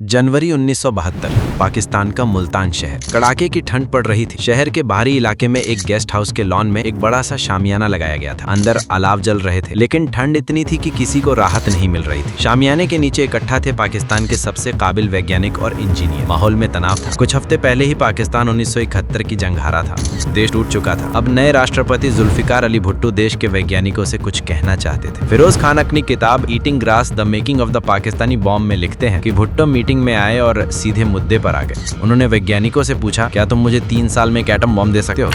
जनवरी 1972 पाकिस्तान का मुल्तान शहर। कड़ाके की ठंड पड़ रही थी। शहर के बाहरी इलाके में एक गेस्ट हाउस के लॉन में एक बड़ा सा शामियाना लगाया गया था। अंदर अलाव जल रहे थे, लेकिन ठंड इतनी थी कि किसी को राहत नहीं मिल रही थी। शामियाने के नीचे इकट्ठा थे पाकिस्तान के सबसे काबिल वैज्ञानिक और इंजीनियर। माहौल में तनाव था। कुछ हफ्ते पहले ही पाकिस्तान 1971 की जंग हारा था। देश टूट चुका था। अब नए राष्ट्रपति जुल्फिकार अली भुट्टो देश के वैज्ञानिकों से कुछ कहना चाहते थे। फिरोज खान अपनी किताब eating grass the making of the Pakistani bomb में लिखते हैं कि भुट्टो मीटिंग में आए और सीधे मुद्दे पर आ गए। उन्होंने वैज्ञानिकों से पूछा, क्या तुम मुझे 3 साल में एक एटम बॉम्ब दे सकते हो?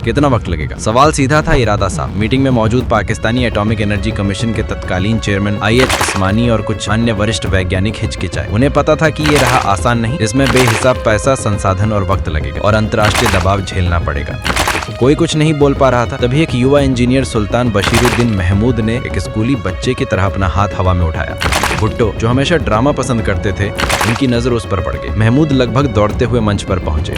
कितना वक्त लगेगा? सवाल सीधा था, इरादा साफ। मीटिंग में मौजूद पाकिस्तानी एटॉमिक एनर्जी कमीशन के तत्कालीन चेयरमैन IH उस्मानी और कुछ अन्य वरिष्ठ वैज्ञानिक हिचकिचाए। उन्हें पता था कि ये राह आसान नहीं, इसमें बेहिसाब पैसा, संसाधन और वक्त लगेगा और अंतर्राष्ट्रीय दबाव झेलना पड़ेगा। कोई कुछ नहीं बोल पा रहा था। तभी एक युवा इंजीनियर सुल्तान बशीरुद्दीन महमूद ने एक स्कूली बच्चे की तरह अपना हाथ हवा में उठाया। भुट्टो, जो हमेशा ड्रामा पसंद करते थे, उनकी नजर उस पर पड़ गई। महमूद लगभग दौड़ते हुए मंच पर पहुंचे।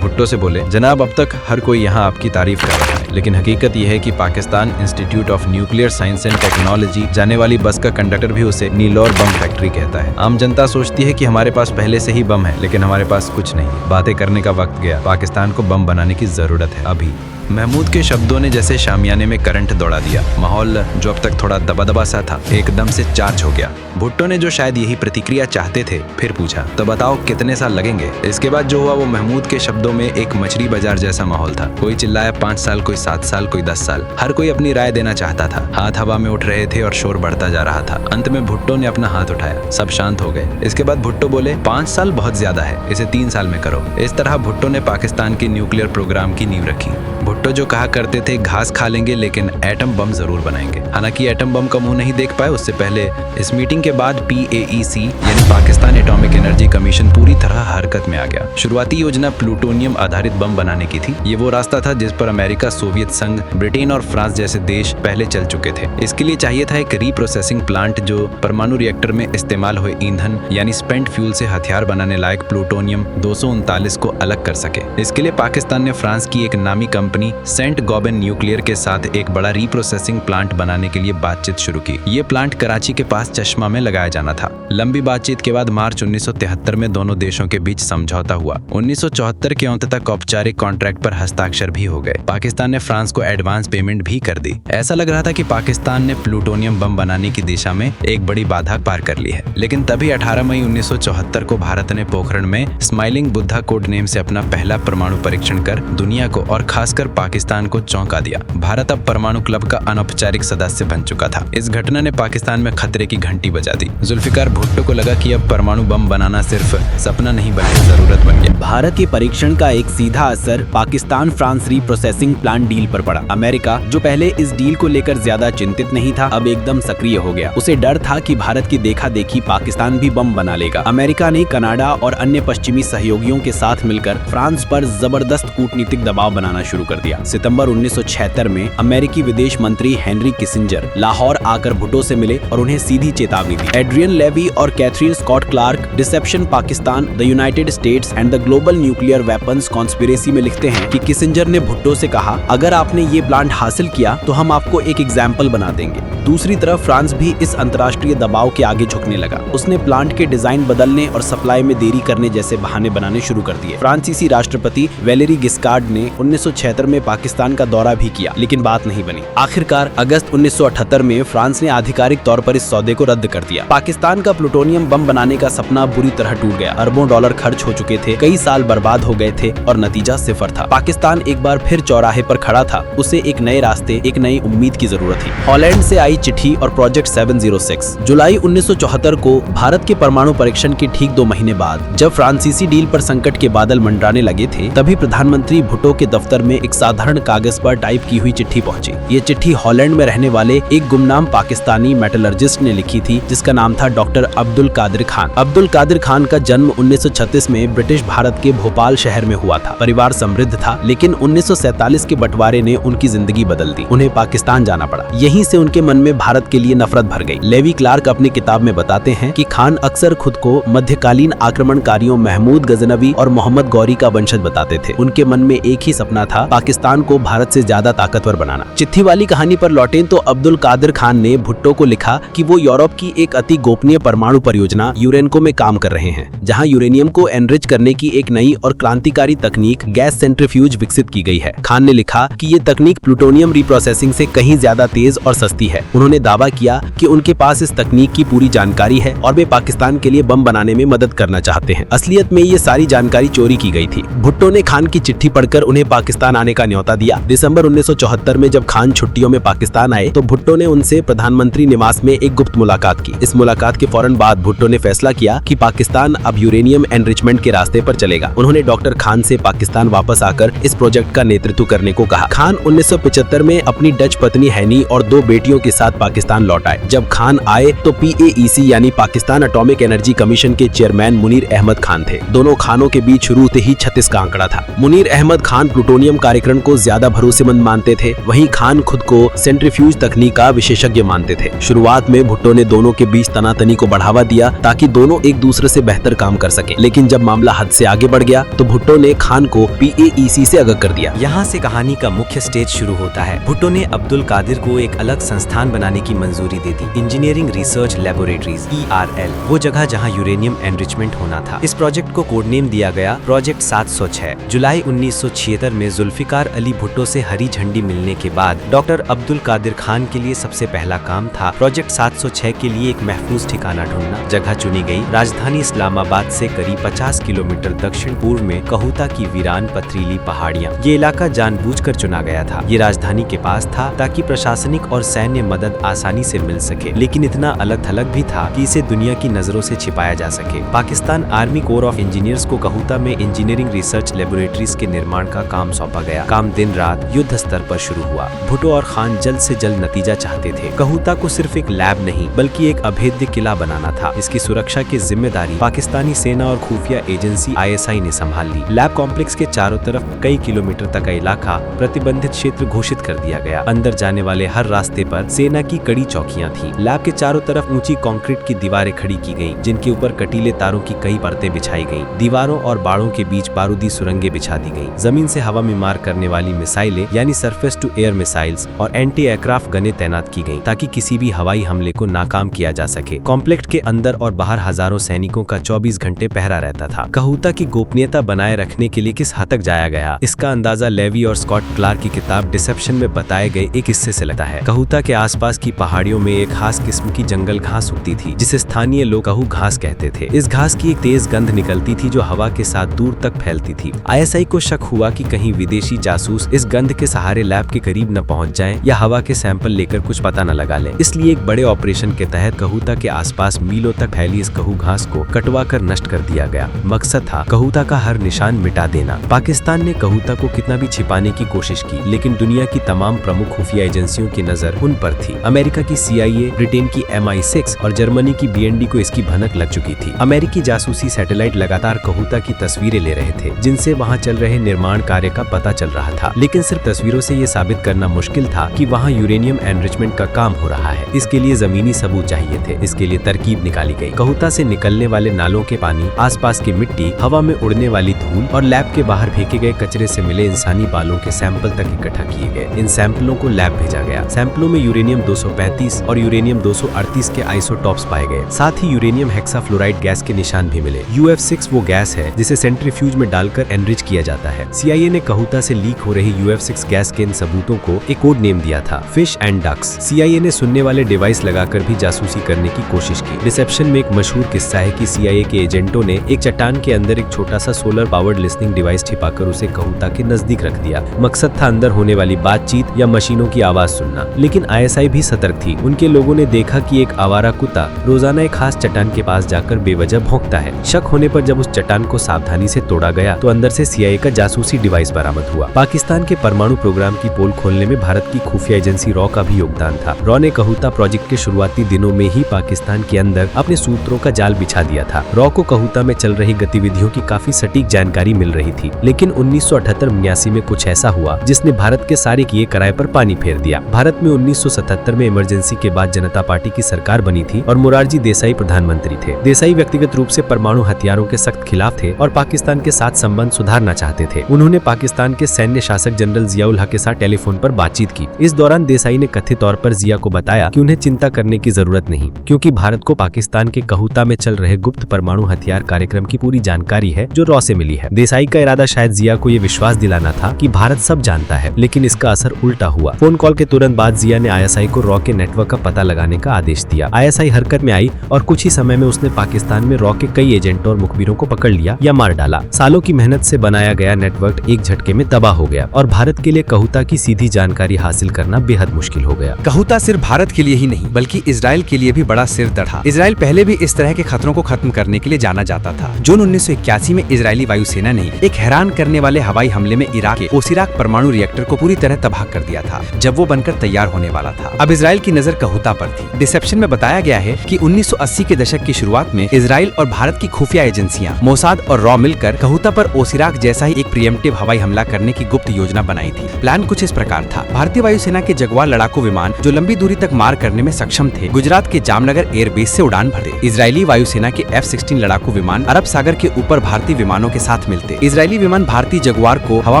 भुट्टो से बोले, जनाब, अब तक हर कोई यहाँ आपकी तारीफ कर रहा है, लेकिन हकीकत यह है कि Pakistan institute of nuclear science and technology जाने वाली बस का कंडक्टर भी उसे नीलौर बम फैक्ट्री कहता है। आम जनता सोचती है कि हमारे पास पहले से ही बम है, लेकिन हमारे पास कुछ नहीं। बातें करने का वक्त गया। पाकिस्तान को बम बनाने की जरूरत है अभी। महमूद के शब्दों ने जैसे शामियाने में करंट दौड़ा दिया। माहौल, जो अब तक थोड़ा दबा सा था, एकदम से चार्ज हो गया। भुट्टो ने, जो शायद यही प्रतिक्रिया चाहते थे, फिर पूछा, तो बताओ कितने साल लगेंगे? इसके बाद जो हुआ वो महमूद के शब्दों में एक मछली बाजार जैसा माहौल था। कोई चिल्लाया 5 साल, कोई 7 साल, कोई 10 साल। हर कोई अपनी राय देना चाहता था। हाथ हवा में उठ रहे थे और शोर बढ़ता जा रहा था। अंत में भुट्टो ने अपना हाथ उठाया। सब शांत हो गए। इसके बाद भुट्टो बोले, 5 साल बहुत ज्यादा है, इसे 3 साल में करो। इस तरह भुट्टो ने पाकिस्तान की न्यूक्लियर प्रोग्राम की नींव रखी। भुट्टो जो कहा करते थे, घास खा लेंगे लेकिन एटम बम जरूर बनाएंगे। हालांकि एटम बम का मुंह नहीं देख पाए। उससे पहले इस मीटिंग के बाद PAEC यानी पाकिस्तान एटॉमिक एनर्जी कमीशन पूरी तरह हरकत में आ गया। शुरुआती योजना प्लूटोनियम आधारित बम बनाने की थी। ये वो रास्ता था जिस पर अमेरिका, सोवियत संघ, ब्रिटेन और फ्रांस जैसे देश पहले चल चुके थे। इसके लिए चाहिए था एक रीप्रोसेसिंग प्लांट जो परमाणु रिएक्टर में इस्तेमाल हुए ईंधन यानी स्पेंट फ्यूल से हथियार बनाने लायक प्लूटोनियम 239 को अलग कर सके। इसके लिए पाकिस्तान ने फ्रांस की एक नामी कंपनी सेंट गॉबेन न्यूक्लियर के साथ एक बड़ा रीप्रोसेसिंग प्लांट बनाने के लिए बातचीत शुरू की। ये प्लांट कराची के पास चश्मा में लगाया जाना था। लंबी बातचीत के बाद मार्च 1973 में दोनों देशों के बीच समझौता हुआ। 1974 के अंत तक औपचारिक कॉन्ट्रैक्ट पर हस्ताक्षर भी हो गए। पाकिस्तान ने फ्रांस को एडवांस पेमेंट भी कर दी। ऐसा लग रहा था कि पाकिस्तान ने प्लूटोनियम बम बनाने की दिशा में एक बड़ी बाधा पार कर ली है। लेकिन तभी 18 मई 1974 को भारत ने पोखरण में स्माइलिंग बुद्धा कोड नेम से अपना पहला परमाणु परीक्षण कर दुनिया को और खासकर पाकिस्तान को चौंका दिया। भारत अब परमाणु क्लब का अनौपचारिक सदस्य बन चुका था। इस घटना ने पाकिस्तान में खतरे की घंटी बजा दी। जुल्फिकार भुट्टो को लगा कि अब परमाणु बम बनाना सिर्फ सपना नहीं बल्कि जरूरत बन गया। भारत के परीक्षण का एक सीधा असर Pakistan France reprocessing plant deal पर पड़ा। अमेरिका, जो पहले इस डील को लेकर ज्यादा चिंतित नहीं था, अब एकदम सक्रिय हो गया। उसे डर था कि भारत की देखा देखी पाकिस्तान भी बम बना लेगा। अमेरिका ने कनाडा और अन्य पश्चिमी सहयोगियों के साथ मिलकर फ्रांस पर जबरदस्त कूटनीतिक दबाव बनाना शुरू कर दिया। सितंबर 1976 में अमेरिकी विदेश मंत्री हेनरी किसिंजर लाहौर आकर भुट्टो से मिले और उन्हें सीधी चेतावनी दी। एड्रियन लेवी और Catherine Scott Clark deception Pakistan, the United States and the global nuclear weapons conspiracy में लिखते हैं कि किसिंजर ने भुट्टो से कहा, अगर आपने ये प्लांट हासिल किया तो हम आपको एक एग्जाम्पल बना देंगे। दूसरी तरफ फ्रांस भी इस अंतर्राष्ट्रीय दबाव के आगे झुकने लगा। उसने प्लांट के डिजाइन बदलने और सप्लाई में देरी करने जैसे बहाने बनाने शुरू कर दिए। फ्रांसीसी राष्ट्रपति वैलेरी गिस्कार्ड ने 1976 में पाकिस्तान का दौरा भी किया, लेकिन बात नहीं बनी। आखिरकार अगस्त 1978 में फ्रांस ने आधिकारिक तौर पर इस सौदे को रद्द कर दिया। पाकिस्तान का प्लूटोनियम बम बनाने का सपना बुरी तरह टूट गया। अरबों डॉलर खर्च हो चुके थे, कई साल बर्बाद हो गए थे और नतीजा सिफर था। पाकिस्तान एक बार फिर चौराहे पर खड़ा था। उसे एक नए रास्ते, एक नई उम्मीद की जरूरत थी। हॉलैंड से आई चिट्ठी और प्रोजेक्ट 706। जुलाई 1974 को भारत के परमाणु परीक्षण के ठीक 2 महीने बाद जब फ्रांसीसी डील पर संकट के बादल मंडराने लगे थे, तभी प्रधानमंत्री भुट्टो के दफ्तर में एक साधारण कागज पर टाइप की हुई चिट्ठी पहुंची। ये चिट्ठी हॉलैंड में रहने वाले एक गुमनाम पाकिस्तानी मेटलर्जिस्ट ने लिखी थी, जिसका नाम था डॉक्टर अब्दुल कादिर खान। अब्दुल कादिर खान का जन्म 1936 में ब्रिटिश भारत के भोपाल शहर में हुआ था। परिवार समृद्ध था, लेकिन 1947 के बंटवारे ने उनकी जिंदगी बदल दी। उन्हें पाकिस्तान जाना पड़ा। यहीं से उनके मन में भारत के लिए नफरत भर गई। लेवी क्लार्क अपनी किताब में बताते हैं कि खान अक्सर खुद को मध्यकालीन आक्रमणकारियों महमूद गजनवी और मोहम्मद गौरी का वंशज बताते थे। उनके मन में एक ही सपना था, पाकिस्तान को भारत से ज्यादा ताकतवर बनाना। चिट्ठी वाली कहानी पर लौटें तो अब्दुल कादिर खान ने भुट्टो को लिखा कि वो यूरोप की एक अति गोपनीय परमाणु परियोजना यूरेनको में काम कर रहे हैं। हैं, जहां यूरेनियम को एनरिच करने की एक नई और क्रांतिकारी तकनीक गैस सेंट्रीफ्यूज विकसित की गई है। खान ने लिखा कि ये तकनीक प्लूटोनियम रिप्रोसेसिंग से कहीं ज्यादा तेज और सस्ती है। उन्होंने दावा किया कि उनके पास इस तकनीक की पूरी जानकारी है और वे पाकिस्तान के लिए बम बनाने में मदद करना चाहते हैं। असलियत में ये सारी जानकारी चोरी की गई थी। भुट्टो ने खान की चिट्ठी पढ़कर उन्हें पाकिस्तान आने का न्योता दिया। दिसंबर 1974 में जब खान छुट्टियों में पाकिस्तान आए तो भुट्टो ने उनसे प्रधानमंत्री निवास में एक गुप्त मुलाकात की। इस मुलाकात के फौरन बाद भुट्टो ने फैसला किया कि पाकिस्तान अब यूरेनियम एनरिचमेंट के रास्ते पर चलेगा। उन्होंने डॉक्टर खान से पाकिस्तान वापस आकर इस प्रोजेक्ट का नेतृत्व करने को कहा। खान 1975 में अपनी डच पत्नी हैनी और 2 बेटियों के साथ पाकिस्तान लौट आए। जब खान आए तो PAEC यानी पाकिस्तान एटॉमिक एनर्जी कमीशन के चेयरमैन मुनीर अहमद खान थे। दोनों खानों के बीच शुरू से ही 36 का आंकड़ा था। मुनीर अहमद खान प्लूटोनियम कार्यक्रम को ज्यादा भरोसेमंद मानते थे, वहीं खान खुद को सेंट्रीफ्यूज तकनीक का विशेषज्ञ मानते थे। शुरुआत में भुट्टो ने दोनों के बीच तनातनी को बढ़ावा दिया ताकि दोनों एक दूसरे से बेहतर काम कर सके, लेकिन जब मामला हद से आगे बढ़ गया तो भुट्टो ने खान को PAEC से अलग कर दिया। यहाँ से कहानी का मुख्य स्टेज शुरू होता है। भुट्टो ने अब्दुल कादिर को एक अलग संस्थान बनाने की मंजूरी दे दी, इंजीनियरिंग रिसर्च लेबोरेटरीज ERL, वो जगह जहाँ यूरेनियम एनरिचमेंट होना था। इस प्रोजेक्ट को कोड नेम दिया गया प्रोजेक्ट 706। जुलाई 1976 में जुल्फिकार अली भुट्टो से हरी झंडी मिलने के बाद डॉक्टर अब्दुल कादिर खान के लिए सबसे पहला काम था प्रोजेक्ट 706 के लिए एक महफूज ठिकाना ढूंढना। जगह चुनी गई राजधानी इस्लामाबाद से करीब 50 किलोमीटर दक्षिण पूर्व में कहूता की वीरान पथरीली पहाड़ियाँ। ये इलाका जानबूझकर चुना गया था। ये राजधानी के पास था ताकि प्रशासनिक और सैन्य मदद आसानी से मिल सके, लेकिन इतना अलग थलग भी था कि इसे दुनिया की नजरों से छिपाया जा सके। Pakistan army core of engineers को कहूता में इंजीनियरिंग रिसर्च लेबोरेटरीज के निर्माण का काम सौंपा गया। काम दिन रात युद्ध स्तर पर शुरू हुआ। भुट्टो और खान जल्द से जल्द नतीजा चाहते थे। कहूता को सिर्फ एक लैब नहीं बल्कि एक अभेद्य किला बनाना था। इसकी सुरक्षा की जिम्मेदारी पाकिस्तानी सेना और खुफिया एजेंसी ISI ने संभाल ली। लैब कॉम्प्लेक्स के चारों तरफ कई किलोमीटर तक का इलाका प्रतिबंधित क्षेत्र घोषित कर दिया गया। अंदर जाने वाले हर रास्ते पर सेना की कड़ी चौकियां थी। लैब के चारों तरफ ऊंची कंक्रीट की दीवारें खड़ी की गईं, जिनके ऊपर कटीले तारों की कई परतें बिछाई गईं। दीवारों और बाड़ों के बीच बारूदी सुरंगें बिछा दी गईं। जमीन से हवा में मार करने वाली मिसाइलें यानी सरफेस टू एयर मिसाइल्स और एंटी एयरक्राफ्ट गनें तैनात की गईं, ताकि किसी भी हवाई हमले को नाकाम किया जा सके। कॉम्प्लेक्स के अंदर और बाहर हजारों सैनिकों का 24 घंटे पहरा रहता था। कहूता की गोपनीयता बनाए रखने के लिए किस हद तक जाया गया, इसका अंदाजा लेवी और स्कॉट क्लार्क की किताब डिसेप्शन में बताए गए एक हिस्से से लगता है। कहूता के आसपास की पहाड़ियों में एक खास किस्म की जंगल घास उगती थी, जिसे स्थानीय लोग कहू घास कहते थे। इस घास की एक तेज गंध निकलती थी जो हवा के साथ दूर तक फैलती थी। ISI को शक हुआ कि कहीं विदेशी जासूस इस गंध के सहारे लैब के करीब न पहुंच जाएं या हवा के सैंपल लेकर कुछ पता न लगा लें। इसलिए एक बड़े ऑपरेशन के तहत कहूता के आसपास मीलों तक फैली इस कहू घास को कटवा कर नष्ट कर दिया गया। मकसद था कहूता का हर निशान मिटा देना। पाकिस्तान ने कहूता को कितना भी छिपाने की कोशिश की, लेकिन दुनिया की तमाम प्रमुख खुफिया एजेंसियों की नजर उन पर थी। अमेरिका की CIA, ब्रिटेन की MI6 और जर्मनी की BND को इसकी भनक लग चुकी थी। अमेरिकी जासूसी सैटेलाइट लगातार कहूता की तस्वीरें ले रहे थे, जिनसे वहां चल रहे निर्माण कार्य का पता चल रहा था। लेकिन सिर्फ तस्वीरों से ये साबित करना मुश्किल था कि वहां यूरेनियम एनरिचमेंट का काम हो रहा है। इसके लिए जमीनी सबूत चाहिए थे। इसके लिए तरकीब निकाली गई। कहूता से निकलने वाले नालों के पानी, आसपास की मिट्टी, हवा में उड़ने वाली धूल और लैब के बाहर फेंके गए कचरे से मिले इंसानी बालों के सैंपल तक इकट्ठा किए गए। इन सैंपलों को लैब भेजा गया। सैंपलों में यूरेनियम 235 और यूरेनियम 238 के आइसोटॉप्स पाए गए। साथ ही यूरेनियम हेक्साफ्लोराइड गैस के निशान भी मिले। UF6 वो गैस है जिसे सेंट्रीफ्यूज में डालकर एनरिच किया जाता है। CIA ने कहूता से लीक हो रही UF6 गैस के इन सबूतों को एक कोड नेम दिया था, फिश एंड डक्स। CIA ने सुनने वाले डिवाइस लगाकर भी जासूसी करने की कोशिश की। रिसेप्शन में एक मशहूर किस्सा है कि CIA के एजेंटों ने एक चट्टान के अंदर एक छोटा सा सोलर पावर्ड लिसनिंग डिवाइस छिपाकर उसे कहूता के नजदीक रख दिया। मकसद था अंदर होने वाली बातचीत या मशीनों की आवाज सुनना। लेकिन ISI भी सतर्क थी। उनके लोगों ने देखा कि एक आवारा कुत्ता रोजाना एक खास चट्टान के पास जाकर बेवजह भौंकता है। शक होने पर जब उस चट्टान को सावधानी से तोड़ा गया तो अंदर से CIA का जासूसी डिवाइस बरामद हुआ। पाकिस्तान के परमाणु प्रोग्राम की पोल खोलने में भारत की खुफिया एजेंसी रॉ का भी योगदान था। रॉ ने कहूता प्रोजेक्ट के शुरुआती दिनों में ही पाकिस्तान के अंदर अपने सूत्रों का जाल बिछा दिया था। रॉ को कहूता में चल रही गतिविधियों की काफी सटीक जानकारी मिल रही थी। लेकिन 1978-89 में कुछ ऐसा हुआ जिसने भारत के सारे किए कराए पर पानी फेर दिया। भारत में 1977 में इमरजेंसी के बाद जनता पार्टी की सरकार बनी थी और मोरारजी देसाई प्रधानमंत्री थे। देसाई व्यक्तिगत रूप से परमाणु हथियारों के सख्त खिलाफ थे और पाकिस्तान के साथ संबंध सुधारना चाहते थे। उन्होंने पाकिस्तान के सैन्य शासक जनरल जियाउल हक के साथ टेलीफोन पर बातचीत की। इस दौरान देसाई ने कथित तौर पर जिया को बताया कि उन्हें चिंता करने की जरूरत नहीं, क्योंकि भारत को पाकिस्तान के कहूता में चल रहे गुप्त परमाणु हथियार कार्यक्रम की पूरी जानकारी है जो रॉ से मिली है। देसाई का इरादा शायद जिया को ये विश्वास दिलाना था कि भारत सब जानता है, लेकिन इसका असर उल्टा हुआ। फोन कॉल के तुरंत बाद जिया ने ISI को रॉ के नेटवर्क का पता लगाने का आदेश दिया। ISI हरकत में आई और कुछ ही समय में उसने पाकिस्तान में रॉ के कई एजेंटों और मुखबिरों को पकड़ लिया या मार डाला। सालों की मेहनत से बनाया गया नेटवर्क एक झटके में तबाह हो गया और भारत के लिए कहूता की सीधी जानकारी हासिल करना बेहद मुश्किल हो गया। कहूता सिर्फ भारत के लिए ही नहीं बल्कि इजराइल के लिए भी बड़ा सिर दर्द था। इजराइल पहले भी इस तरह के खतरों को खत्म करने के लिए जाना जाता था। जून 1981 में इजरायली वायुसेना ने एक हैरान करने वाले हवाई हमले में इराक के ओसिराक परमाणु रिएक्टर को पूरी तरह तबाह कर दिया था जब वो बनकर तैयार होने वाला था। अब इजराइल की नजर कहूता पर थी। डिसेप्शन में बताया गया है कि 1980 के दशक की शुरुआत में इजराइल और भारत की खुफिया एजेंसियां मोसाद और रॉ मिलकर कहूता पर ओसिराक जैसा ही एक प्रिएम्प्टिव हवाई हमला करने की गुप्त योजना बनाई थी। प्लान कुछ इस प्रकार था। भारतीय वायुसेना के जगुआर लड़ाकू विमान जो लंबी दूरी तक मार करने में सक्षम थे, गुजरात के जामनगर एयरबेस से उड़ान भरते। इजरायली वायुसेना के F-16 लड़ाकू विमान अरब सागर के ऊपर भारतीय विमानों के साथ मिलते। इजरायली विमान भारतीय जगुआर को हवा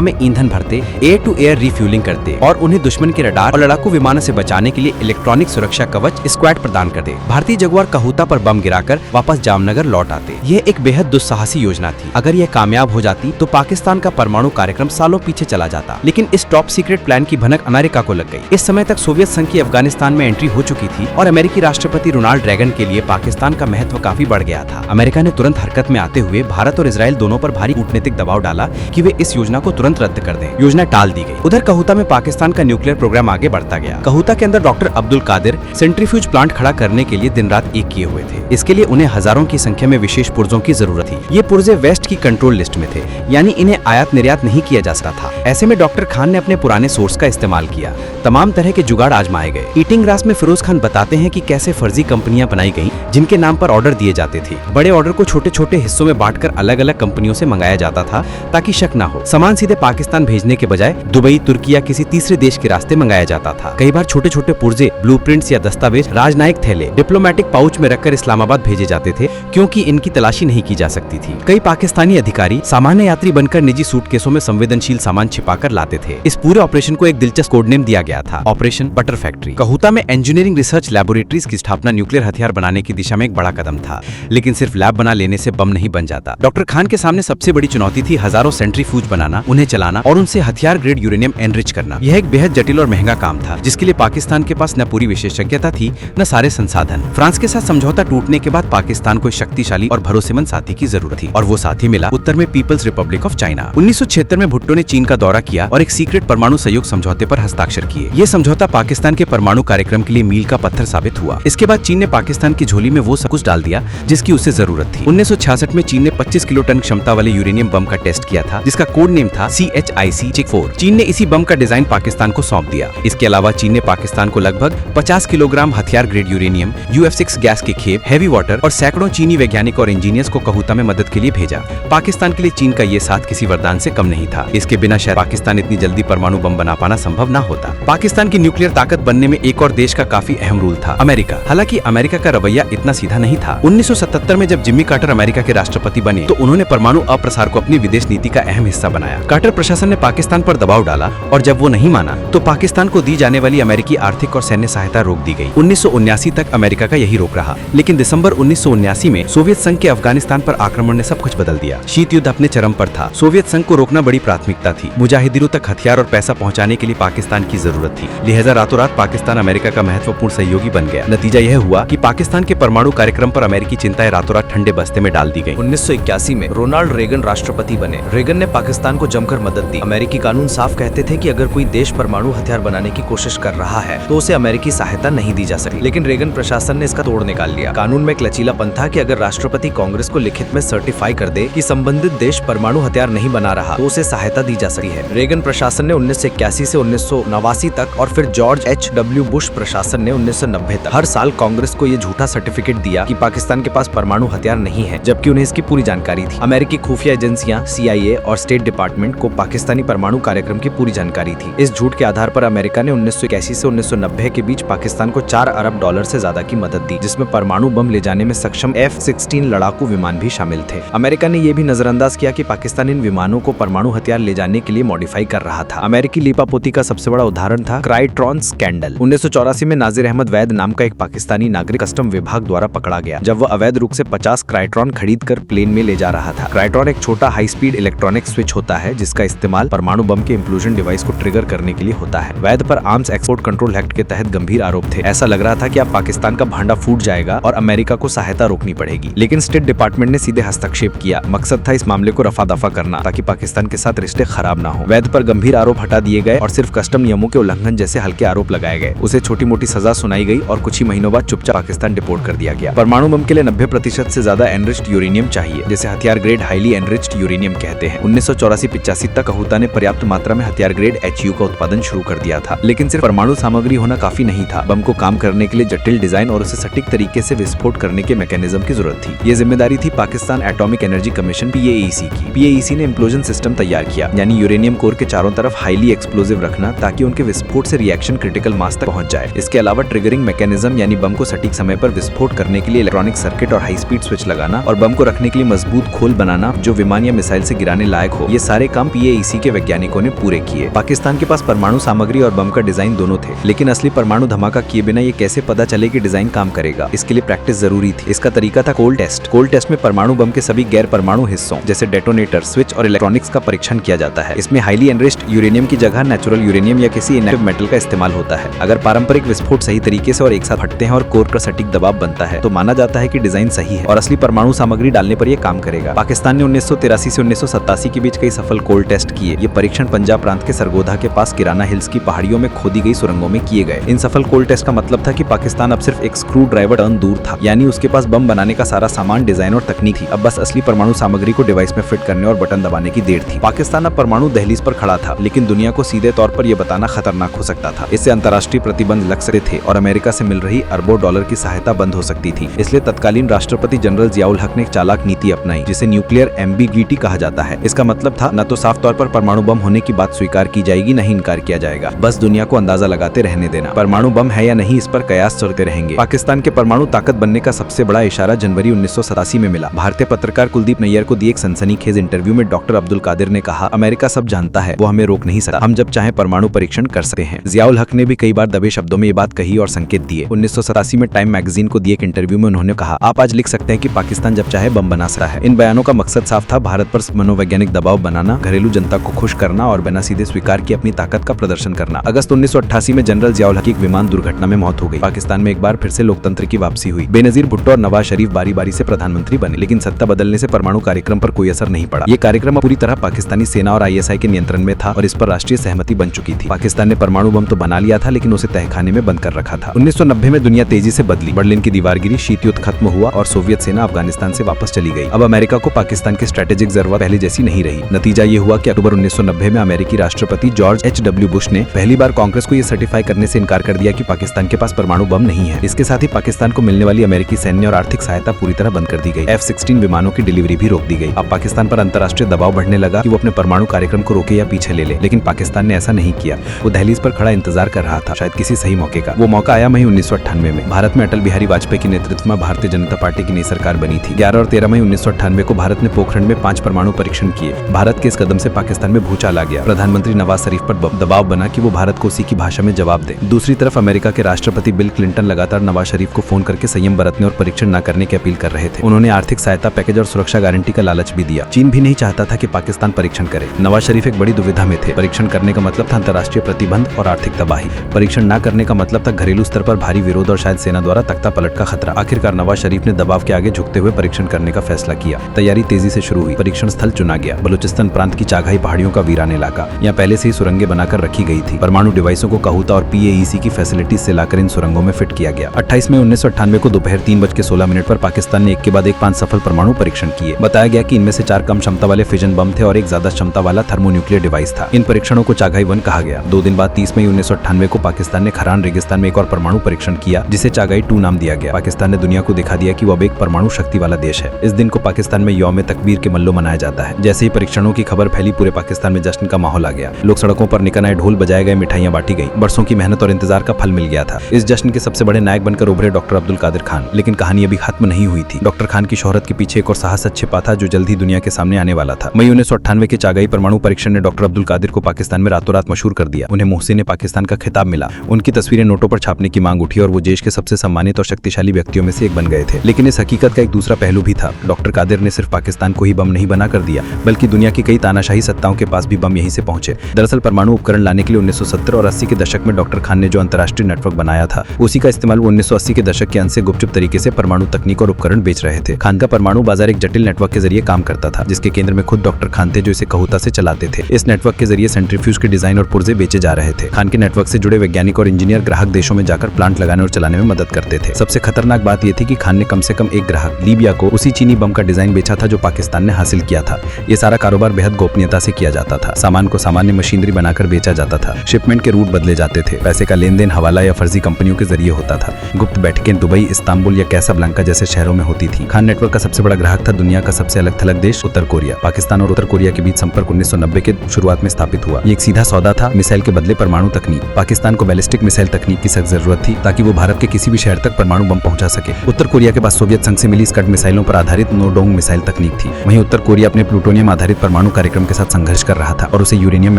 में ईंधन भरते, एयर टू एयर रिफ्यूलिंग करते और उन्हें दुश्मन के रडार और लड़ाकू विमानों से बचाने के लिए इलेक्ट्रॉनिक सुरक्षा कवच स्क्वाड प्रदान करते। भारतीय जगुआर कहूता पर बम गिराकर वापस जामनगर लौट आते। यह एक बेहद दुस्साहसी योजना थी। अगर यह कामयाब हो जाती तो पाकिस्तान का परमाणु कार्यक्रम सालों पीछे चला जाता। लेकिन इस टॉप सीक्रेट प्लान की भनक अमेरिका को लग गई। इस समय तक सोवियत संघ की अफगानिस्तान में एंट्री हो चुकी थी और अमेरिकी राष्ट्रपति रोनाल्ड रेगन के लिए पाकिस्तान का महत्व काफी बढ़ गया था। अमेरिका ने तुरंत हरकत में आते हुए भारत और इजराइल दोनों पर भारी कूटनीतिक दबाव डाला कि वे इस योजना को तुरंत रद्द कर दें। योजना टाल दी गई। उधर कहूता में पाकिस्तान का न्यूक्लियर प्रोग्राम आगे बढ़ता गया। कहूता के अंदर doctor Abdul Qadeer centrifuge plant खड़ा करने के लिए दिन रात एक किए हुए थे। इसके लिए उन्हें हजारों की संख्या में विशेष पुर्जों की जरूरत थी। ये पुर्जे वेस्ट की कंट्रोल लिस्ट में थे, यानी इन्हें आयात निर्यात नहीं किया जा सकता था। ऐसे में डॉक्टर खान ने अपने पुराने सोर्स का इस्तेमाल किया। तमाम तरह के जुगाड़ आजमाए गए। ईटिंग ग्रास में फिरोज खान बताते हैं कि कैसे फर्जी कंपनियां बनाई गईं जिनके नाम पर ऑर्डर दिए जाते थे। बड़े ऑर्डर को छोटे छोटे हिस्सों में बांटकर अलग अलग कंपनियों से मंगाया जाता था ताकि शक न हो। सामान सीधे पाकिस्तान भेजने के बजाय दुबई, तुर्की या किसी तीसरे देश के रास्ते मंगाया जाता था। कई बार छोटे छोटे पुर्जे, ब्लूप्रिंट्स या दस्तावेज राजनयिक थैले, डिप्लोमेटिक पाउच में रखकर इस्लामाबाद भेजे जाते थे क्योंकि इनकी तलाशी नहीं की जा सकती थी। कई पाकिस्तानी अधिकारी सामान्य यात्री बनकर निजी सूटकेसों में संवेदनशील सामान छिपाकर लाते थे। इस पूरे ऑपरेशन को एक दिलचस्प कोड नेम दिया गया था, ऑपरेशन बटर फैक्ट्री। कहूता में इंजीनियरिंग रिसर्च लैबोरेटरीज की स्थापना न्यूक्लियर हथियार बनाने की दिशा में एक बड़ा कदम था। लेकिन सिर्फ लैब बना लेने से बम नहीं बन जाता। डॉक्टर खान के सामने सबसे बड़ी चुनौती थी हजारों सेंट्रीफ्यूज बनाना, उन्हें चलाना और उनसे हथियार ग्रेड यूरेनियम एनरिच करना। यह एक बेहद जटिल और महंगा काम था जिसके लिए पाकिस्तान के पास न पूरी विशेषज्ञता थी न सारे संसाधन। फ्रांस के साथ समझौता टूटने के बाद पाकिस्तान को शक्तिशाली और भरोसेमंद साथी की जरूरत थी और वो साथी मिला उत्तर में पीपल्स रिपब्लिक ऑफ चाइना। 1976 में भुट्टो ने चीन का दौरा किया और एक सीक्रेट परमाणु सहयोग समझौते पर हस्ताक्षर किए। ये समझौता पाकिस्तान के परमाणु कार्यक्रम के लिए मील का पत्थर साबित हुआ। इसके बाद चीन ने पाकिस्तान की झोली में वो सब कुछ डाल दिया जिसकी उसे जरूरत थी। 1966 में चीन ने 25 किलो टन क्षमता वाले यूरेनियम बम का टेस्ट किया था जिसका कोड नेम था CHIC-4। चीन ने इसी बम का डिजाइन पाकिस्तान को सौंप दिया। इसके अलावा चीन ने पाकिस्तान को लगभग 50 किलोग्राम हथियार ग्रेड यूरेनियम, UF6 गैस के खेप, हैवी वाटर और सैकड़ों चीनी वैज्ञानिक और इंजीनियर्स को कहूता में मदद के लिए भेजा। पाकिस्तान के लिए चीन का ये साथ किसी वरदान से कम नहीं था। इसके बिना शायद पाकिस्तान इतनी जल्दी परमाणु बम बना पाना संभव न होता। पाकिस्तान की न्यूक्लियर ताकत बनने में एक और देश का काफी अहम रोल था, अमेरिका। हालांकि अमेरिका का रवैया इतना सीधा नहीं था। 1977 में जब जिम्मी कार्टर अमेरिका के राष्ट्रपति बने तो उन्होंने परमाणु अप्रसार को अपनी विदेश नीति का अहम हिस्सा बनाया। कार्टर प्रशासन ने पाकिस्तान पर दबाव डाला और जब वो नहीं माना तो पाकिस्तान को दी जाने वाली अमेरिकी आर्थिक और सैन्य सहायता रोक दी गई। 1979 तक अमेरिका का यही रोक रहा। लेकिन दिसंबर 1979 में सोवियत संघ के अफगानिस्तान पर आक्रमण ने सब कुछ बदल दिया। शीत युद्ध अपने चरम पर था। सोवियत संघ को रोकना बड़ी प्राथमिकता थी। मुजाहिदीनों तक हथियार और पैसा पहुंचाने के लिए पाकिस्तान की जरूरत थी। लिहाजा रातों रात पाकिस्तान अमेरिका का महत्वपूर्ण सहयोगी बन गया। नतीजा यह हुआ कि पाकिस्तान के परमाणु कार्यक्रम पर अमेरिकी चिंताएं रातों रात ठंडे बस्ते में डाल दी गई। 1981 में रोनाल्ड रेगन राष्ट्रपति बने। रेगन ने पाकिस्तान को जमकर मदद दी। अमेरिकी कानून साफ कहते थे कि अगर कोई देश परमाणु हथियार बनाने की कोशिश कर रहा है तो उसे अमेरिकी सहायता नहीं दी जा सकती। लेकिन रेगन प्रशासन ने इसका तोड़ निकाल लिया। कानून में एक लचीलापन था कि अगर राष्ट्रपति कांग्रेस को लिखित में सर्टिफाई कर दे कि संबंधित देश परमाणु हथियार नहीं बना रहा तो उसे सहायता दी जा सकती है। रेगन प्रशासन ने 1981 से 1989 तक और फिर जॉर्ज H.W. बुश प्रशासन ने 1990 तक हर साल कांग्रेस को ये झूठा सर्टिफिकेट दिया कि पाकिस्तान के पास परमाणु हथियार नहीं है, जबकि उन्हें इसकी पूरी जानकारी थी। अमेरिकी खुफिया एजेंसियां CIA और स्टेट डिपार्टमेंट को पाकिस्तानी परमाणु कार्यक्रम की पूरी जानकारी थी। इस झूठ के आधार पर अमेरिका ने 1981 से 1990 के बीच पाकिस्तान को $4 अरब से ज्यादा की मदद दी, जिसमें परमाणु बम ले जाने में सक्षम F-16 लड़ाकू विमान भी शामिल थे। अमेरिका ने यह भी नजरअंदाज किया कि पाकिस्तान इन विमानों को परमाणु हथियार ले जाने के लिए मॉडिफाई कर रहा था। अमेरिकी लीपापोती का सबसे बड़ा उदाहरण उदाहरण था क्राइट्रॉन स्कैंडल। 1984 में नाजिर अहमद वैद नाम का एक पाकिस्तानी नागरिक कस्टम विभाग द्वारा पकड़ा गया जब वह अवैध रूप से 50 क्राइट्रॉन खरीद कर प्लेन में ले जा रहा था। क्राइट्रॉन एक छोटा हाई स्पीड इलेक्ट्रॉनिक स्विच होता है जिसका इस्तेमाल परमाणु बम के इंप्लोजन डिवाइस को ट्रिगर करने के लिए होता है। वैद पर आर्म्स एक्सपोर्ट कंट्रोल एक्ट के तहत गंभीर आरोप थे। ऐसा लग रहा था कि अब पाकिस्तान का भांडा फूट जाएगा और अमेरिका को सहायता रोकनी पड़ेगी, लेकिन स्टेट डिपार्टमेंट ने सीधे हस्तक्षेप किया। मकसद था इस मामले को रफा दफा करना ताकि पाकिस्तान के साथ रिश्ते खराब ना हो। वैद पर गंभीर आरोप हटा दिए गए और सिर्फ कस्टम नियमों के उल्लंघन जैसे हल्के आरोप लगाए गए। उसे छोटी मोटी सजा सुनाई गई और कुछ ही महीनों बाद चुपचाप पाकिस्तान डिपोर्ट कर दिया गया। परमाणु बम के लिए 90% से ज्यादा एनरिच्ड यूरेनियम चाहिए, जिसे हथियार ग्रेड हाईली एनरिच्ड यूरेनियम कहते हैं। 1984-85 तक कहूता ने पर्याप्त मात्रा में हथियार ग्रेड HU का उत्पादन शुरू कर दिया था, लेकिन सिर्फ परमाणु सामग्री होना काफी नहीं था। बम को काम करने के लिए जटिल डिजाइन और उसे सटीक तरीके से विस्फोट करने के मैकेनिज्म की जरूरत थी। ये जिम्मेदारी थी Pakistan atomic energy commission PAEC की। PAEC ने इंप्लोजन सिस्टम तैयार किया, यानी यूरेनियम कोर के चारों तरफ हाईली एक्सप्लोसिव रखना ताकि उनके विस्फोट से रिएक्शन क्रिटिकल मास तक पहुंच जाए। इसके अलावा ट्रिगरिंग मैकेनिज्म यानी बम को सटीक समय पर विस्फोट करने के लिए इलेक्ट्रॉनिक सर्किट और हाई स्पीड स्विच लगाना और बम को रखने के लिए मजबूत खोल बनाना जो विमान या मिसाइल से गिराने लायक हो, ये सारे काम PAEC के वैज्ञानिकों ने पूरे किए। पाकिस्तान के पास परमाणु सामग्री और बम का डिजाइन दोनों थे, लेकिन असली परमाणु धमाका किए बिना ये कैसे पता चले कि डिजाइन काम करेगा? इसके लिए प्रैक्टिस जरूरी थी। इसका तरीका था कोल्ड टेस्ट। कोल्ड टेस्ट में परमाणु बम के सभी गैर परमाणु हिस्सों जैसे डेटोनेटर, स्विच और इलेक्ट्रॉनिक्स का परीक्षण किया जाता है। इसमें हाईली एनरिच्ड यूरेनियम की जगह नेचुरल यूरेनियम या किसी इनएक्टिव मेटल का इस्तेमाल होता है। अगर पारंपरिक विस्फोट सही तरीके से और एक साथ फटते हैं और कोर का सटीक दबाव बनता है तो माना जाता है कि डिजाइन सही है और असली परमाणु सामग्री डालने पर यह काम करेगा। पाकिस्तान ने 1983 से 1987 के बीच कई सफल कोल्ड टेस्ट किए। ये परीक्षण पंजाब प्रांत के सरगोधा के पास किराना हिल्स की पहाड़ियों में खोदी गई सुरंगों में किए गए। इन सफल कोल्ड टेस्ट का मतलब था कि पाकिस्तान अब सिर्फ एक स्क्रू ड्राइवर टर्न दूर था, यानी उसके पास बम बनाने का सारा सामान, डिजाइन और तकनीक थी। अब बस असली परमाणु सामग्री को डिवाइस में फिट करने और बटन दबाने की देर थी। पाकिस्तान अब परमाणु दहलीज पर खड़ा था, लेकिन दुनिया को सीधे तौर पर यह बताना खतरनाक हो सकता था। इससे अंतर्राष्ट्रीय प्रतिबंध लग सकते थे और अमेरिका से मिल रही अरबों डॉलर की सहायता बंद हो सकती थी। इसलिए तत्कालीन राष्ट्रपति जनरल जियाउल हक ने एक चालाक नीति अपनाई जिसे न्यूक्लियर एम्बिग्विटी कहा जाता है। इसका मतलब था न तो साफ तौर पर परमाणु बम होने की बात स्वीकार की जाएगी, न ही इनकार किया जाएगा, बस दुनिया को अंदाजा लगाते रहने देना। परमाणु बम है या नहीं इस पर कयास चलते रहेंगे। पाकिस्तान के परमाणु ताकत बनने का सबसे बड़ा इशारा जनवरी 1987 में मिला। भारतीय पत्रकार कुलदीप नैयर को दिए एक सनसनीखेज इंटरव्यू में डॉक्टर अब्दुल कादिर ने कहा, अमेरिका सब जानता है, वो हमें रोक नहीं सकता, हम जब चाहे परमाणु परीक्षण कर सकते हैं। जियाउल हक ने भी कई बार दबे शब्दों में ये बात कही और संकेत दिए। 1987 में टाइम मैगजीन को दिए एक इंटरव्यू में उन्होंने कहा, आप आज लिख सकते हैं कि पाकिस्तान जब चाहे बम बना सकता है। इन बयानों का मकसद साफ था, भारत पर मनोवैज्ञानिक दबाव बनाना, घरेलू जनता को खुश करना और बिना सीधे स्वीकार की अपनी ताकत का प्रदर्शन करना। अगस्त 1988 में जनरल जियाउल हक की एक विमान दुर्घटना में मौत हो गई। पाकिस्तान में एक बार फिर से लोकतंत्र की वापसी हुई। बेनजीर भुट्टो और नवाज शरीफ बारी बारी से प्रधानमंत्री बने, लेकिन सत्ता बदलने से परमाणु कार्यक्रम पर कोई असर नहीं पड़ा। ये कार्यक्रम पूरी तरह पाकिस्तानी सेना और ISI के नियंत्रण में था और इस पर राष्ट्रीय सहमति बन चुकी थी। पाकिस्तान ने परमाणु बम तो बना लिया था, लेकिन उसे तहखाने में बंद कर रखा था। 1990 में दुनिया तेजी से बदली। बर्लिन की दीवार गिरी, शीत युद्ध खत्म हुआ और सोवियत सेना अफगानिस्तान से वापस चली गई। अब अमेरिका को पाकिस्तान की स्ट्रेटेजिक जरूरत पहले जैसी नहीं रही। नतीजा ये हुआ कि अक्टूबर 1990 में अमेरिकी राष्ट्रपति जॉर्ज H.W. बुश ने पहली बार कांग्रेस को यह सर्टिफाई करने से इनकार कर दिया कि पाकिस्तान के पास परमाणु बम नहीं है। इसके साथ ही पाकिस्तान को मिलने वाली अमेरिकी सैन्य और आर्थिक सहायता पूरी तरह बंद कर दी गई। F-16 विमानों की डिलीवरी भी रोक दी गई। अब पाकिस्तान पर अंतर्राष्ट्रीय दबाव बढ़ने लगा कि वो अपने परमाणु कार्यक्रम को रोके या पीछे ले ले, लेकिन पाकिस्तान ने ऐसा नहीं किया। वो दहलीज पर खड़ा इंतजार कर रहा था, शायद किसी सही मौके का। वो मौका आया मई 1998 में। भारत में अटल बिहारी वाजपेयी के नेतृत्व में भारतीय जनता पार्टी की नई सरकार बनी थी। 11 और 13 मई 1998 को भारत ने पोखरण में 5 परमाणु परीक्षण किए। भारत के इस कदम से पाकिस्तान में भूचाल आ गया। प्रधानमंत्री नवाज शरीफ पर दबाव बना कि वो भारत को उसी की भाषा में जवाब दे। दूसरी तरफ अमेरिका के राष्ट्रपति बिल क्लिंटन लगातार नवाज शरीफ को फोन करके संयम बरतने और परीक्षण न करने की अपील कर रहे थे। उन्होंने आर्थिक सहायता पैकेज और सुरक्षा गारंटी का लालच भी दिया। चीन भी नहीं चाहता था कि पाकिस्तान परीक्षण करे। नवाज शरीफ एक बड़ी दुविधा में थे। परीक्षण करने का मतलब था अंतर्राष्ट्रीय प्रतिबंध और आर्थिक तबाही। परीक्षण न करने का मतलब था घरेलू स्तर पर भारी विरोध और शायद सेना द्वारा तख्ता पलट का खतरा। आखिरकार नवाज शरीफ ने दबाव के आगे झुकते हुए परीक्षण करने का फैसला किया। तैयारी तेजी से शुरू हुई। परीक्षण स्थल चुना गया। बलूचिस्तान प्रांत की चागाई पहाड़ियों का वीरान इलाका। यहाँ पहले से ही सुरंगें बनाकर रखी गई थी। परमाणु डिवाइसों को कहूता और PAEC की फैसिलिटीज से लाकर इन सुरंगों में फिट किया गया। 28 मई 1998 को दोपहर 3:16 पर पाकिस्तान ने एक के बाद एक 5 सफल परमाणु परीक्षण किए। बताया गया कि इनमें से 4 कम क्षमता वाले फिजन बम थे और एक ज्यादा क्षमता वाला थर्मोन्यूक्लियर डिवाइस था। इन परीक्षणों को चागाई 1 कहा गया। 2 दिन बाद 30 मई 1998 को पाकिस्तान ने खरान रेगिस्तान में एक और परमाणु परीक्षण किया, जिसे चागाई 2 नाम दिया गया। पाकिस्तान ने दुनिया को दिखा दिया कि वो अब एक परमाणु शक्ति वाला देश है। इस दिन को पाकिस्तान में यौम तकबीर के मल्लो मनाया जाता है। जैसे ही परीक्षणों की खबर फैली, पूरे पाकिस्तान में जश्न का माहौल आ गया। लोग सड़कों पर निकल आए, ढोल बजाए गए, मिठाइयां बांटी गई। बरसों की मेहनत और इंतजार का फल मिल गया था। इस जश्न के सबसे बड़े नायक बनकर उभरे डॉक्टर अब्दुल कादिर खान। लेकिन कहानी अभी खत्म नहीं हुई थी। डॉक्टर खान की शोहरत के पीछे एक और साहस छिपा था जो जल्द ही दुनिया के सामने आने वाला था। मई 1998 के चागाई परमाणु परीक्षण ने डॉक्टर अब्दुल कादिर को पाकिस्तान में रातों रात मशहूर कर दिया। उन्हें उन्हें मोहसिन पाकिस्तान का खिताब मिला। उनकी तस्वीरें नोटों पर छापने की मांग उठी और वो देश के सबसे सम्मानित और शक्तिशाली व्यक्तियों में से एक बन गए थे। लेकिन इस हकीकत का एक दूसरा पहलू भी था। डॉक्टर कादिर ने सिर्फ पाकिस्तान को ही बम नहीं बना कर दिया, बल्कि दुनिया की कई तानाशाही सत्ताओं के पास भी बम यहीं से पहुंचे। दरअसल परमाणु उपकरण लाने के लिए 1970 और 80 के दशक में डॉक्टर खान ने जो अंतर्राष्ट्रीय नेटवर्क बनाया था, उसी का इस्तेमाल वो 1980 के दशक के अंत से गुपचुप तरीके से परमाणु तकनीक और उपकरण बेच रहे थे। खान का परमाणु बाजार एक जटिल नेटवर्क के जरिए काम करता था, जिसके केंद्र में खुद डॉक्टर खान थे, जो इसे कहुता से चलाते थे। इस नेटवर्क के जरिए सेंट्रीफ्यूज के डिजाइन और पुर्जे बेचे जा रहे थे। खान के नेटवर्क से जुड़े वैज्ञानिक और इंजीनियर ग्राहक देशों में जाकर प्लांट लगाने और चलाने में मदद करते थे। सबसे खतरनाक बात यह थी कि खान ने कम से कम एक ग्राहक लीबिया को उसी चीनी बम का डिजाइन बेचा था जो पाकिस्तान ने हासिल किया था। ये सारा कारोबार बेहद गोपनीयता से किया जाता था। सामान को सामान्य मशीनरी बनाकर बेचा जाता था। शिपमेंट के रूट बदले जाते थे। पैसे का लेन देन हवाला या फर्जी कंपनियों के जरिए होता था। गुप्त बैठकें दुबई, इस्तांबुल या कैसाब्लांका जैसे शहरों में होती थी। खान नेटवर्क का सबसे बड़ा ग्राहक था दुनिया का सबसे अलग थलग देश उत्तर कोरिया। पाकिस्तान और उत्तर कोरिया के बीच संपर्क 1990 के शुरुआत में स्थापित हुआ। ये एक सीधा सौदा था, मिसाइल के बदले परमाणु तकनीक। पाकिस्तान को बैलिस्टिक मिसाइल तकनीक की सख्त जरूरत थी ताकि वो भारत के किसी भी शहर तक परमाणु बम पहुंचा सके। उत्तर कोरिया के पास सोवियत संघ से मिली स्कड मिसाइलों पर आधारित नोडोंग मिसाइल तकनीक थी। वहीं उत्तर कोरिया अपने प्लूटोनियम आधारित परमाणु कार्यक्रम के साथ संघर्ष कर रहा था और उसे यूरेनियम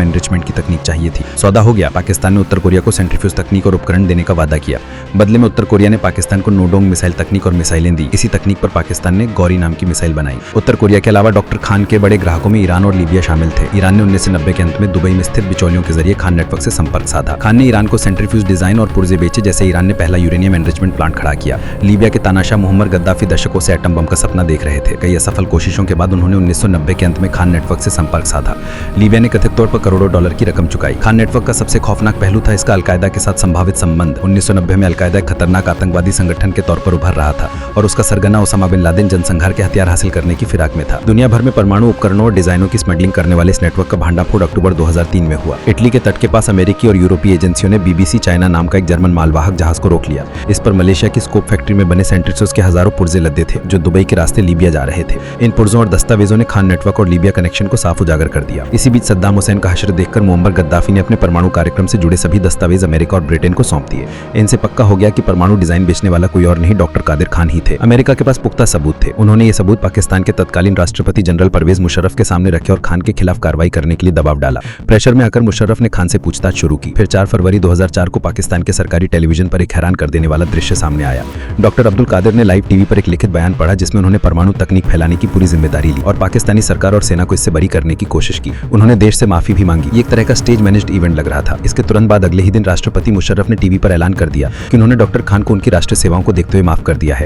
एनरिचमेंट की तकनीक चाहिए थी। सौदा हो गया। पाकिस्तान ने उत्तर कोरिया को सेंट्रीफ्यूज तकनीक और उपकरण देने का वादा किया। बदले में उत्तर कोरिया ने पाकिस्तान को नोडोंग मिसाइल तकनीक और मिसाइलें दी। इसी तकनीक पर पाकिस्तान ने गौरी नाम की मिसाइल बनाई। उत्तर कोरिया के अलावा डॉक्टर खान के बड़े ग्राहकों में ईरान और लीबिया शामिल थे। ईरान ने 1990 के अंत में दुबई में स्थित बिचौलियों के जरिए खान नेटवर्क से संपर्क साधा। खान ने ईरान को सेंट्रीफ्यूज डिजाइन और पुर्जे बेचे, जैसे ईरान ने पहला यूरेनियम एनरिचमेंट प्लांट खड़ा किया। लीबिया के तानाशाह मुहम्मद गद्दाफी दशकों से एटम बम का सपना देख रहे थे। कई असफल कोशिशों के बाद उन्होंने 1990 के अंत में खान नेटवर्क से संपर्क साधा। लीबिया ने कथित तौर पर करोड़ों डॉलर की रकम चुकाई। खान नेटवर्क का सबसे खौफनाक पहलू था इसका अलकायदा के साथ संभावित संबंध। 1990 में अलकायदा एक खतरनाक आतंकवादी संगठन के तौर पर उभर रहा था और उसका सरगना ओसामा बिन लादेन जनसंहार के हथियार हासिल करने की फिराक में था। दुनिया भर में परमाणु उपकरणों और डिजाइनों की स्मगलिंग करने वाले इस नेटवर्क का भांडाफोड़ अक्टूबर 2003 में हुआ। इटली के तट के पास अमेरिकी और यूरोपीय एजेंसियों ने BBC चाइना नाम का एक जर्मन मालवाहक जहाज को रोक लिया। इस पर मलेशिया की स्कोप फैक्ट्री में बने सेंट्रीफ्यूज के हजारों पुर्जे लदे थे जो दुबई के रास्ते लीबिया जा रहे थे। इन पुर्जों और दस्तावेजों ने खान नेटवर्क और लीबिया कनेक्शन को साफ उजागर कर दिया। इसी बीच सद्दाम हुसैन का हश्र देखकर मुअम्मर गद्दाफी ने अपने परमाणु कार्यक्रम से जुड़े सभी दस्तावेज अमेरिका और ब्रिटेन को सौंप दिए। इनसे पक्का हो गया कि परमाणु डिजाइन बेचने वाला कोई और नहीं, डॉक्टर कादिर खान ही थे। अमेरिका के पास पुख्ता सबूत थे। उन्होंने ये सबूत पाकिस्तान के तत्कालीन राष्ट्रपति जनरल परवेज मुशर्रफ के सामने रखे और खान के खिलाफ कार्रवाई करने के लिए दबाव डाला। प्रेशर में आकर मुशर्रफ ने खान से पूछताछ शुरू की। फिर 4 फरवरी 2004 को पाकिस्तान के सरकारी टेलीविजन पर एक हैरान कर देने वाला दृश्य सामने आया। डॉक्टर अब्दुल कादिर ने लाइव टीवी पर एक लिखित बयान पढ़ा जिसमें उन्होंने परमाणु तकनीक फैलाने की पूरी जिम्मेदारी ली और पाकिस्तानी सरकार और सेना को इससे बरी करने की कोशिश की। उन्होंने देश से माफी भी मांगी। ये एक तरह का स्टेज मैनेज्ड इवेंट लग रहा था। इसके तुरंत बाद अगले ही दिन राष्ट्रपति मुशर्रफ ने टीवी पर ऐलान कर दिया कि उन्होंने डॉक्टर खान को उनकी राष्ट्रीय सेवाओं को देखते हुए माफ कर दिया है।